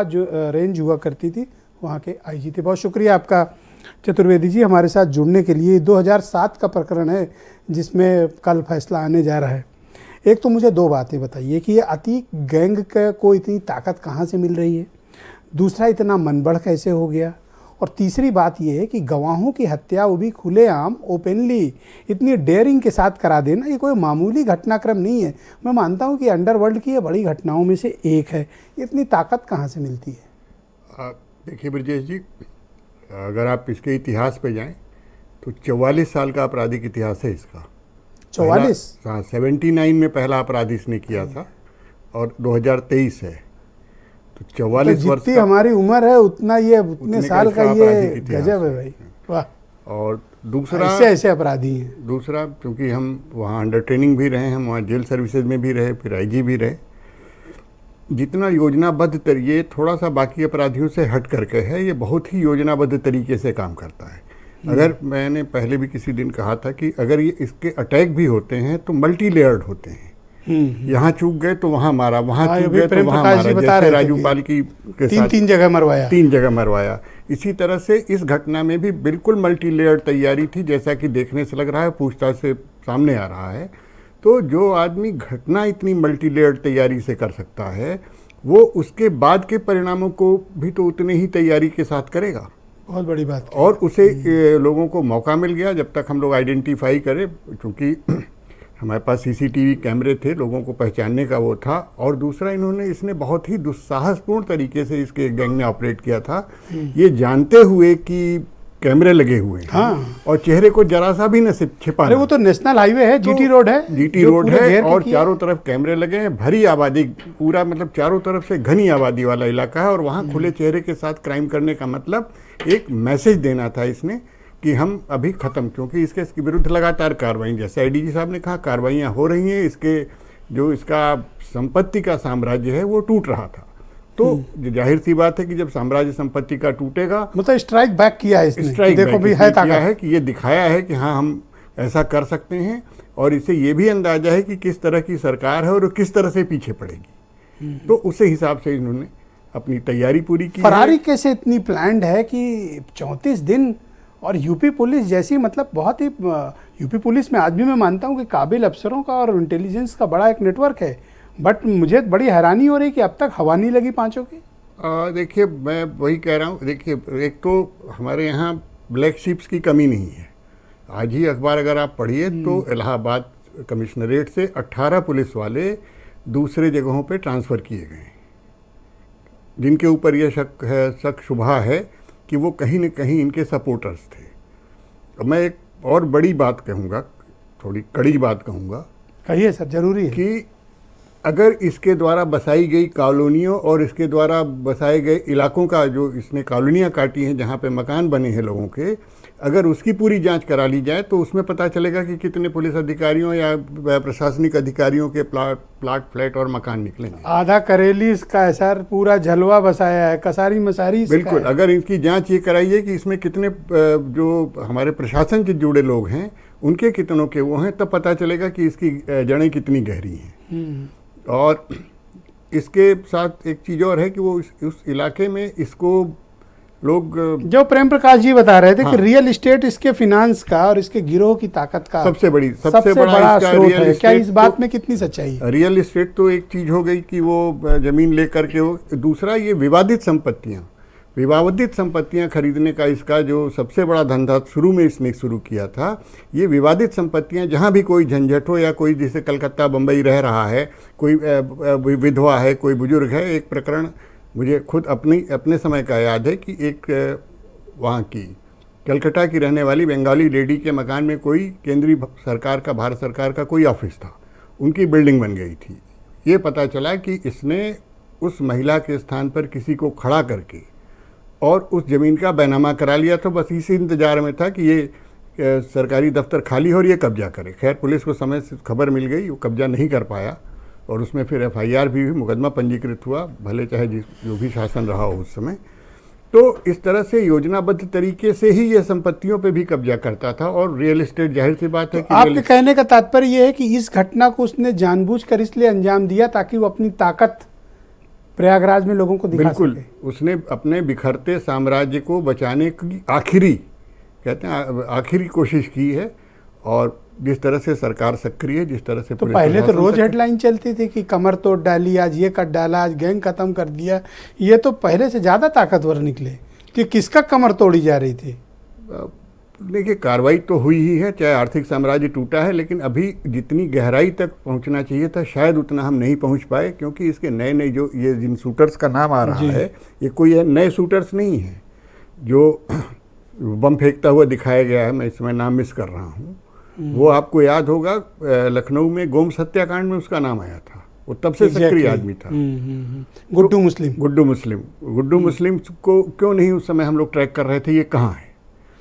जो रेंज हुआ करती थी वहाँ के आईजी थे। बहुत शुक्रिया आपका चतुर्वेदी जी हमारे साथ जुड़ने के लिए। 2007 का प्रकरण है जिसमें कल फैसला आने जा रहा है। एक तो मुझे दो बातें बताइए कि ये अतीक गैंग को इतनी ताकत कहाँ से मिल रही है, दूसरा इतना मनबढ़ कैसे हो गया, और तीसरी बात यह है कि गवाहों की हत्या वो भी खुलेआम ओपनली इतनी डेयरिंग के साथ करा देना, ये कोई मामूली घटनाक्रम नहीं है। मैं मानता हूँ कि अंडरवर्ल्ड की ये बड़ी घटनाओं में से एक है। इतनी ताकत कहाँ से मिलती है? देखिए ब्रजेश जी, अगर आप इसके इतिहास पे जाएं तो 44 साल का आपराधिक इतिहास है इसका। 44? हाँ, 79 में पहला अपराध इसने किया था और 2023 है, तो 44 वर्ष जितनी हमारी उम्र है उतना ये उतने साल का ये गजब है भाई, वाह। और दूसरा ऐसे अपराधी हैं। दूसरा, क्योंकि हम वहाँ अंडर ट्रेनिंग भी रहे, हम वहाँ जेल सर्विसेज में भी रहे, फिर आईजी भी रहे, जितना योजनाबद्ध तरीके थोड़ा सा बाकी अपराधियों से हट करके है, ये बहुत ही योजनाबद्ध तरीके से काम करता है। अगर मैंने पहले भी किसी दिन कहा था कि अगर ये इसके अटैक भी होते हैं तो मल्टी लेयर्ड होते हैं। यहाँ चूक गए तो वहाँ मारा, वहाँ चूक गए तो वहाँ मारा, जैसे राजू पाल की के साथ तीन जगह मरवाया। इसी तरह से इस घटना में भी बिल्कुल मल्टी लेयर्ड तैयारी थी, जैसा कि देखने से लग रहा है, पूछताछ से सामने आ रहा है। तो जो आदमी घटना इतनी मल्टी लेयर्ड तैयारी से कर सकता है, वो उसके बाद के परिणामों को भी तो उतने ही तैयारी के साथ करेगा। बहुत बड़ी बात। और उसे लोगों को मौका मिल गया, जब तक हम लोग आइडेंटिफाई करें, क्योंकि हमारे पास सीसीटीवी कैमरे थे, लोगों को पहचानने का वो था। और दूसरा, इसने बहुत ही दुस्साहसपूर्ण तरीके से इसके गैंग ने ऑपरेट किया था, ये जानते हुए कि कैमरे लगे हुए हैं। हाँ। और चेहरे को जरा सा भी न छिपा। अरे वो तो नेशनल हाईवे है, जीटी रोड है, जीटी रोड है, और चारों तरफ कैमरे लगे हैं, भरी आबादी, पूरा मतलब चारों तरफ से घनी आबादी वाला इलाका है। और वहाँ खुले चेहरे के साथ क्राइम करने का मतलब एक मैसेज देना था इसने कि हम अभी ख़त्म, क्योंकि इसके विरुद्ध लगातार कार्रवाई, जैसे आईडीजी साहब ने कहा, कार्रवाइयाँ हो रही हैं। इसके जो इसका संपत्ति का साम्राज्य है वो टूट रहा था। तो जाहिर सी बात है कि जब साम्राज्य संपत्ति का टूटेगा, मतलब स्ट्राइक बैक किया है इसने, स्ट्राइक देखो भी है ताकत है कि ये दिखाया है कि हाँ हम ऐसा कर सकते हैं। और इसे ये भी अंदाजा है कि किस तरह की सरकार है और किस तरह से पीछे पड़ेगी। तो उसी हिसाब से इन्होंने अपनी तैयारी पूरी की। फरारी कैसे इतनी प्लान्ड है कि 34 दिन, और यूपी पुलिस जैसी, मतलब बहुत ही, यूपी पुलिस में आज भी मैं मानता हूँ कि काबिल अफसरों का और इंटेलिजेंस का बड़ा एक नेटवर्क है, बट मुझे बड़ी हैरानी हो रही कि अब तक हवा नहीं लगी पांचों की। देखिए, मैं वही कह रहा हूँ। देखिए, एक तो हमारे यहाँ ब्लैक शिप्स की कमी नहीं है। आज ही अखबार अगर आप पढ़िए तो इलाहाबाद कमिश्नरेट से 18 पुलिस वाले दूसरे जगहों पे ट्रांसफ़र किए गए, जिनके ऊपर यह शक शुबा है कि वो कहीं न कहीं इनके सपोर्टर्स थे। अब मैं एक और बड़ी बात कहूँगा, थोड़ी कड़ी बात कहूँगा। कहिए सर, जरूरी है। कि अगर इसके द्वारा बसाई गई कॉलोनियों और इसके द्वारा बसाए गए इलाकों का, जो इसने कॉलोनियाँ काटी हैं जहाँ पे मकान बने हैं लोगों के, अगर उसकी पूरी जांच करा ली जाए तो उसमें पता चलेगा कि कितने पुलिस अधिकारियों या प्रशासनिक अधिकारियों के प्लाट फ्लैट और मकान निकलेंगे। आधा करेली इसका है सर, पूरा झलवा बसाया है, कसारी मसारी। बिल्कुल, अगर इनकी जांच ये कराइए कि इसमें कितने जो हमारे प्रशासन से जुड़े लोग हैं उनके कितनों के वो हैं, तब पता चलेगा कि इसकी जड़ें कितनी गहरी हैं। और इसके साथ एक चीज़ और है कि वो उस इलाके में इसको लोग, जो प्रेम प्रकाश जी बता रहे थे, हाँ, कि रियल एस्टेट इसके फिनांस का और इसके गिरोह की ताकत का सबसे बड़ा स्रोत है। क्या इस बात में कितनी सच्चाई है? रियल एस्टेट तो एक चीज़ हो गई कि वो ज़मीन लेकर के वो, दूसरा ये विवादित संपत्तियां खरीदने का इसका जो सबसे बड़ा धंधा शुरू में इसने शुरू किया था। ये विवादित संपत्तियां, जहां भी कोई झंझट हो या कोई जैसे कलकत्ता बम्बई रह रहा है, कोई विधवा है, कोई बुजुर्ग है। एक प्रकरण मुझे खुद अपने समय का याद है कि एक वहाँ की कलकत्ता की रहने वाली बंगाली लेडी के मकान में कोई केंद्रीय सरकार का, भारत सरकार का कोई ऑफिस था, उनकी बिल्डिंग बन गई थी। ये पता चला कि इसने उस महिला के स्थान पर किसी को खड़ा करके और उस ज़मीन का बैनामा करा लिया। तो बस इसी इंतजार में था कि ये सरकारी दफ्तर खाली हो और ये कब्जा करे। खैर, पुलिस को समय से खबर मिल गई, वो कब्जा नहीं कर पाया और उसमें फिर FIR भी हुई, मुकदमा पंजीकृत हुआ, भले चाहे जो भी शासन रहा हो उस समय। तो इस तरह से योजनाबद्ध तरीके से ही ये संपत्तियों पे भी कब्जा करता था। और रियल एस्टेट, जाहिर सी बात है कि आपके कहने का तात्पर्य ये है कि इस घटना को उसने जानबूझकर इसलिए अंजाम दिया ताकि वो अपनी ताकत प्रयागराज में लोगों को दिखा बिल्कुल, सके। उसने अपने बिखरते साम्राज्य को बचाने की आखिरी, कहते हैं आखिरी कोशिश की है। और जिस तरह से सरकार सक्रिय है, जिस तरह से तो पुलिस पहले तो प्रशासन रोज सक्रिय- हेडलाइन चलती थी कि कमर तोड़ डाली, आज ये कट डाला, आज गैंग खत्म कर दिया। ये तो पहले से ज्यादा ताकतवर निकले कि किसका कमर तोड़ी जा रही थी। देखिए, कार्रवाई तो हुई ही है, चाहे आर्थिक साम्राज्य टूटा है, लेकिन अभी जितनी गहराई तक पहुंचना चाहिए था शायद उतना हम नहीं पहुंच पाए, क्योंकि इसके नए नए जो ये जिन शूटर्स का नाम आ रहा जी। है, ये कोई नए शूटर्स नहीं है। जो बम फेंकता हुआ दिखाया गया है, मैं इसमें नाम मिस कर रहा हूँ, वो आपको याद होगा लखनऊ में गोम्स हत्याकांड में उसका नाम आया था। वो तब से सक्रिय आदमी था। गुड्डू मुस्लिम। गुड्डू मुस्लिम को क्यों नहीं उस समय हम लोग ट्रैक कर रहे थे, ये कहाँ है?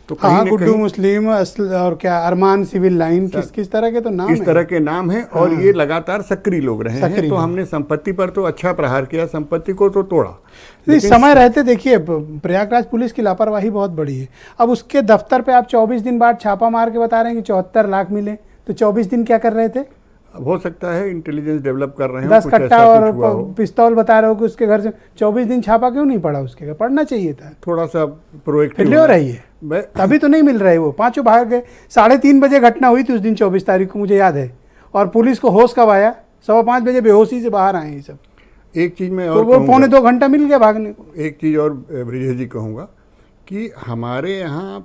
तो कहीं हाँ, न गुड्डू कहीं मुस्लिम और क्या अरमान सिविल लाइन, किस किस तरह के तो नाम इस तरह के नाम हैं। और ये लगातार सक्रिय लोग रहे हैं। सक्रिय तो लोग। हमने संपत्ति पर तो अच्छा प्रहार किया, संपत्ति को तो तोड़ा। नहीं, समय रहते देखिए प्रयागराज पुलिस की लापरवाही बहुत बड़ी है। अब उसके दफ्तर पे आप 24 दिन बाद छापा मार के बता रहे हैं कि 74 लाख मिले, तो 24 दिन क्या कर रहे थे? अब हो सकता है इंटेलिजेंस डेवलप कर रहे हैं, 10 कुछ कट्टा ऐसा और कुछ हुआ हो। पिस्तौल बता रहे हो कि उसके घर से 24 दिन छापा क्यों नहीं पड़ा? उसके घर पड़ना चाहिए था। थोड़ा सा प्रोएक्टिव फिर हो रही है, तभी तो नहीं मिल रहे। वो पांचों भाग गए। 3:30 बजे घटना हुई थी उस दिन 24 तारीख को, मुझे याद है। और पुलिस को होश कब आया? 5:15 बजे बेहोशी से बाहर आए ये सब। एक चीज मैं तो और वो कहूंगा, 1.25 घंटा मिल गया भागने को। एक चीज और ब्रिजेश जी कहूँगा कि हमारे यहाँ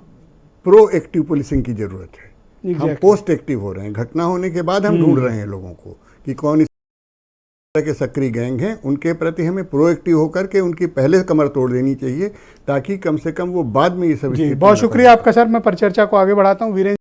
प्रोएक्टिव पुलिसिंग की जरूरत है। हम Exactly. पोस्ट एक्टिव हो रहे हैं। घटना होने के बाद हम ढूंढ रहे हैं लोगों को कि कौन इस तरह के सक्रिय गैंग हैं। उनके प्रति हमें प्रोएक्टिव होकर के उनकी पहले कमर तोड़ देनी चाहिए, ताकि कम से कम वो बाद में ये सब जी, स्थिति बहुत न शुक्रिया आपका सर। मैं परिचर्चा को आगे बढ़ाता हूँ। वीरेंद्र